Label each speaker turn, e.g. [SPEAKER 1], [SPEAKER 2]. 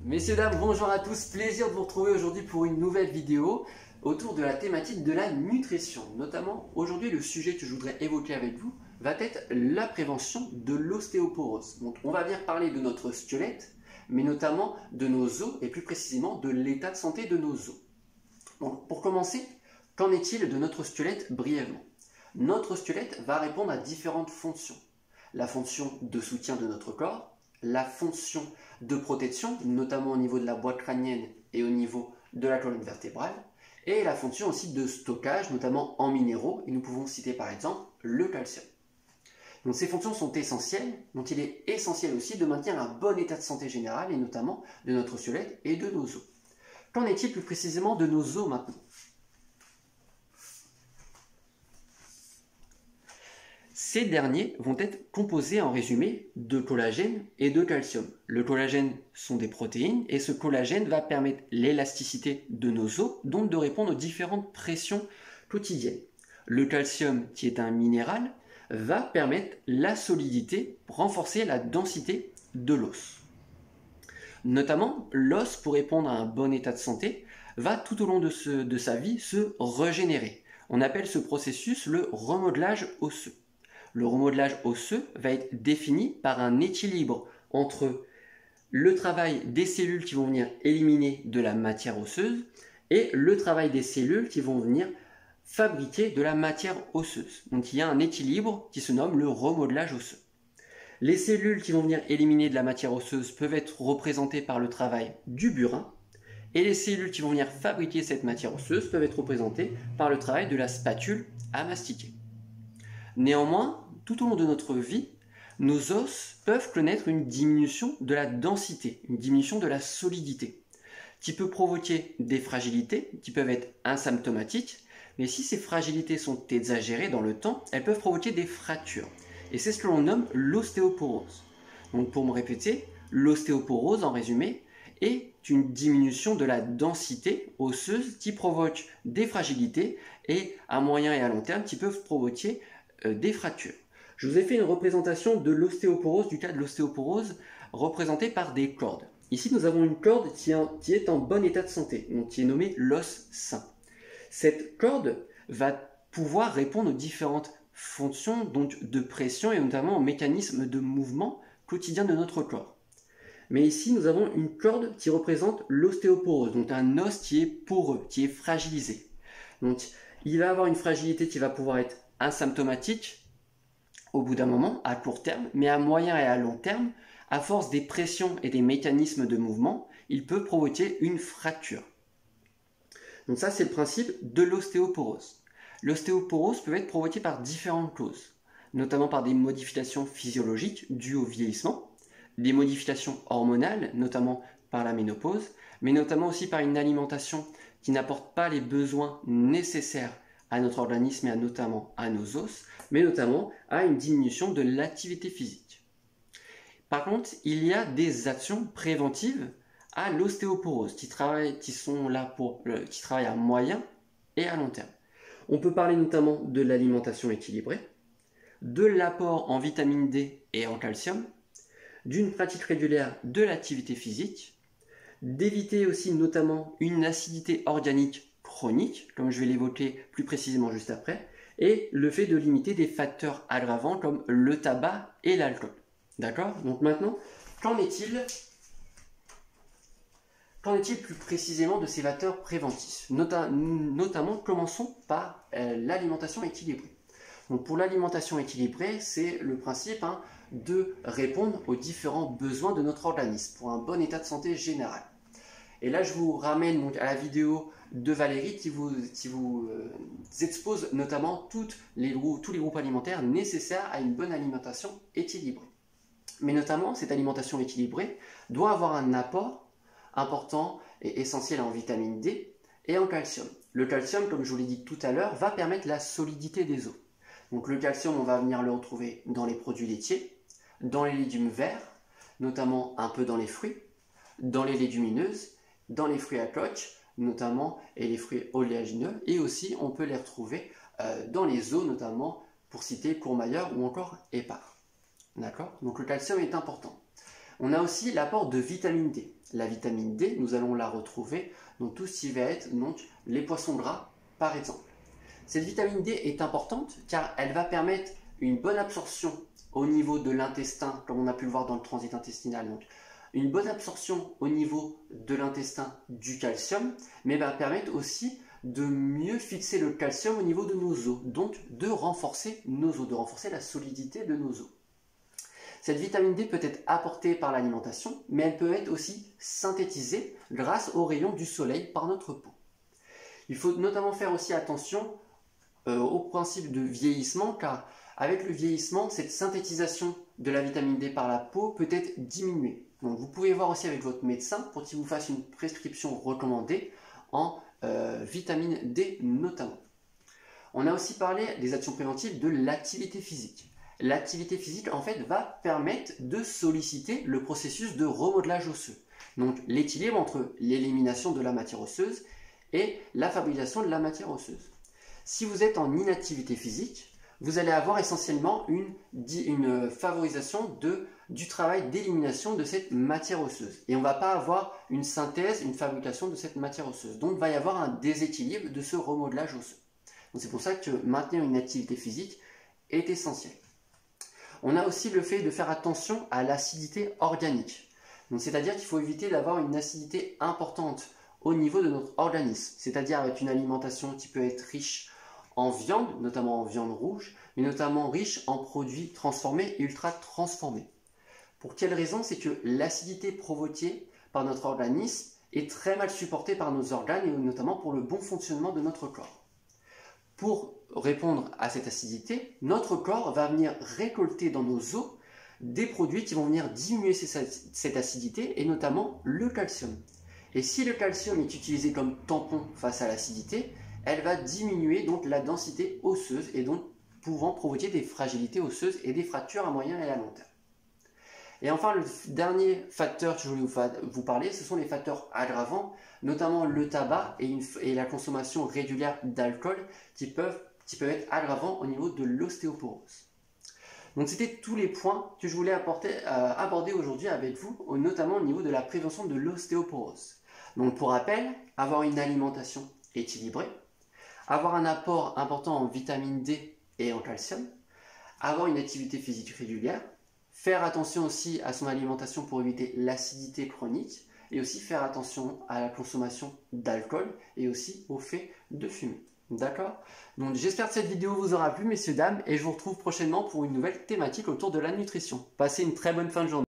[SPEAKER 1] Messieurs, dames, bonjour à tous, plaisir de vous retrouver aujourd'hui pour une nouvelle vidéo autour de la thématique de la nutrition. Notamment, aujourd'hui, le sujet que je voudrais évoquer avec vous va être la prévention de l'ostéoporose. Donc, on va venir parler de notre squelette, mais notamment de nos os et plus précisément de l'état de santé de nos os. Donc, pour commencer, qu'en est-il de notre squelette brièvement? Notre squelette va répondre à différentes fonctions. La fonction de soutien de notre corps, la fonction de protection, notamment au niveau de la boîte crânienne et au niveau de la colonne vertébrale, et la fonction aussi de stockage, notamment en minéraux, et nous pouvons citer par exemple le calcium. Donc ces fonctions sont essentielles, donc il est essentiel aussi de maintenir un bon état de santé général, et notamment de notre squelette et de nos os. Qu'en est-il plus précisément de nos os maintenant? Ces derniers vont être composés en résumé de collagène et de calcium. Le collagène sont des protéines et ce collagène va permettre l'élasticité de nos os, donc de répondre aux différentes pressions quotidiennes. Le calcium, qui est un minéral, va permettre la solidité, renforcer la densité de l'os. Notamment, l'os, pour répondre à un bon état de santé, va tout au long de sa vie se régénérer. On appelle ce processus le remodelage osseux. Le remodelage osseux va être défini par un équilibre entre le travail des cellules qui vont venir éliminer de la matière osseuse et le travail des cellules qui vont venir fabriquer de la matière osseuse. Donc il y a un équilibre qui se nomme le remodelage osseux. Les cellules qui vont venir éliminer de la matière osseuse peuvent être représentées par le travail du burin et les cellules qui vont venir fabriquer cette matière osseuse peuvent être représentées par le travail de la spatule à mastiquer. Néanmoins, tout au long de notre vie, nos os peuvent connaître une diminution de la densité, une diminution de la solidité, qui peut provoquer des fragilités qui peuvent être asymptomatiques, mais si ces fragilités sont exagérées dans le temps, elles peuvent provoquer des fractures. Et c'est ce que l'on nomme l'ostéoporose. Donc pour me répéter, l'ostéoporose, en résumé, est une diminution de la densité osseuse qui provoque des fragilités et à moyen et à long terme qui peuvent provoquer des fractures. Je vous ai fait une représentation de l'ostéoporose, du cas de l'ostéoporose représentée par des cordes. Ici, nous avons une corde qui est en bon état de santé, donc qui est nommée l'os sain. Cette corde va pouvoir répondre aux différentes fonctions donc de pression et notamment aux mécanismes de mouvement quotidien de notre corps. Mais ici, nous avons une corde qui représente l'ostéoporose, donc un os qui est poreux, qui est fragilisé. Donc, il va avoir une fragilité qui va pouvoir être asymptomatique au bout d'un moment, à court terme, mais à moyen et à long terme, à force des pressions et des mécanismes de mouvement, il peut provoquer une fracture. Donc ça, c'est le principe de l'ostéoporose. L'ostéoporose peut être provoquée par différentes causes, notamment par des modifications physiologiques dues au vieillissement, des modifications hormonales, notamment par la ménopause, mais notamment aussi par une alimentation qui n'apporte pas les besoins nécessaires à notre organisme et notamment à nos os, mais notamment à une diminution de l'activité physique. Par contre, il y a des actions préventives à l'ostéoporose qui travaillent à moyen et à long terme. On peut parler notamment de l'alimentation équilibrée, de l'apport en vitamine D et en calcium, d'une pratique régulière de l'activité physique, d'éviter aussi notamment une acidité organique chronique, comme je vais l'évoquer plus précisément juste après, et le fait de limiter des facteurs aggravants comme le tabac et l'alcool. D'accord? Donc maintenant, qu'en est-il plus précisément de ces facteurs préventifs? Notamment, commençons par l'alimentation équilibrée. Donc pour l'alimentation équilibrée, c'est le principe de répondre aux différents besoins de notre organisme pour un bon état de santé général. Et là, je vous ramène donc à la vidéo de Valérie qui vous expose notamment tous les groupes alimentaires nécessaires à une bonne alimentation équilibrée. Mais notamment, cette alimentation équilibrée doit avoir un apport important et essentiel en vitamine D et en calcium. Le calcium, comme je vous l'ai dit tout à l'heure, va permettre la solidité des os. Donc le calcium, on va venir le retrouver dans les produits laitiers, dans les légumes verts, notamment un peu dans les fruits, dans les légumineuses, dans les fruits à coque, notamment, et les fruits oléagineux, et aussi on peut les retrouver dans les os, notamment pour citer courmayeur ou encore épars. D'accord? Donc le calcium est important. On a aussi l'apport de vitamine D. La vitamine D, nous allons la retrouver dans tout ce qui va être donc, les poissons gras par exemple. Cette vitamine D est importante car elle va permettre une bonne absorption au niveau de l'intestin, comme on a pu le voir dans le transit intestinal. Donc, une bonne absorption au niveau de l'intestin du calcium, mais va permettre aussi de mieux fixer le calcium au niveau de nos os, donc de renforcer nos os, de renforcer la solidité de nos os. Cette vitamine D peut être apportée par l'alimentation, mais elle peut être aussi synthétisée grâce aux rayons du soleil par notre peau. Il faut notamment faire aussi attention au principe de vieillissement, car avec le vieillissement, cette synthétisation de la vitamine D par la peau peut être diminuée. Donc vous pouvez voir aussi avec votre médecin pour qu'il vous fasse une prescription recommandée en vitamine D notamment. On a aussi parlé des actions préventives de l'activité physique. L'activité physique en fait va permettre de solliciter le processus de remodelage osseux. Donc l'équilibre entre l'élimination de la matière osseuse et la fabrication de la matière osseuse. Si vous êtes en inactivité physique, vous allez avoir essentiellement une favorisation du travail d'élimination de cette matière osseuse. Et on ne va pas avoir une synthèse, une fabrication de cette matière osseuse. Donc il va y avoir un déséquilibre de ce remodelage osseux. C'est pour ça que maintenir une activité physique est essentiel. On a aussi le fait de faire attention à l'acidité organique. C'est-à-dire qu'il faut éviter d'avoir une acidité importante au niveau de notre organisme, c'est-à-dire avec une alimentation qui peut être riche en viande, notamment en viande rouge, mais notamment riche en produits transformés et ultra transformés. Pour quelle raison? C'est que l'acidité provoquée par notre organisme est très mal supportée par nos organes et notamment pour le bon fonctionnement de notre corps. Pour répondre à cette acidité, notre corps va venir récolter dans nos os des produits qui vont venir diminuer cette acidité et notamment le calcium. Et si le calcium est utilisé comme tampon face à l'acidité, elle va diminuer donc la densité osseuse et donc pouvant provoquer des fragilités osseuses et des fractures à moyen et à long terme. Et enfin, le dernier facteur que je voulais vous parler, ce sont les facteurs aggravants, notamment le tabac et la consommation régulière d'alcool qui peuvent être aggravants au niveau de l'ostéoporose. Donc c'était tous les points que je voulais aborder aujourd'hui avec vous, notamment au niveau de la prévention de l'ostéoporose. Donc pour rappel, avoir une alimentation équilibrée, avoir un apport important en vitamine D et en calcium, avoir une activité physique régulière, faire attention aussi à son alimentation pour éviter l'acidité chronique et aussi faire attention à la consommation d'alcool et aussi au fait de fumer. D'accord? Donc j'espère que cette vidéo vous aura plu, messieurs, dames, et je vous retrouve prochainement pour une nouvelle thématique autour de la nutrition. Passez une très bonne fin de journée.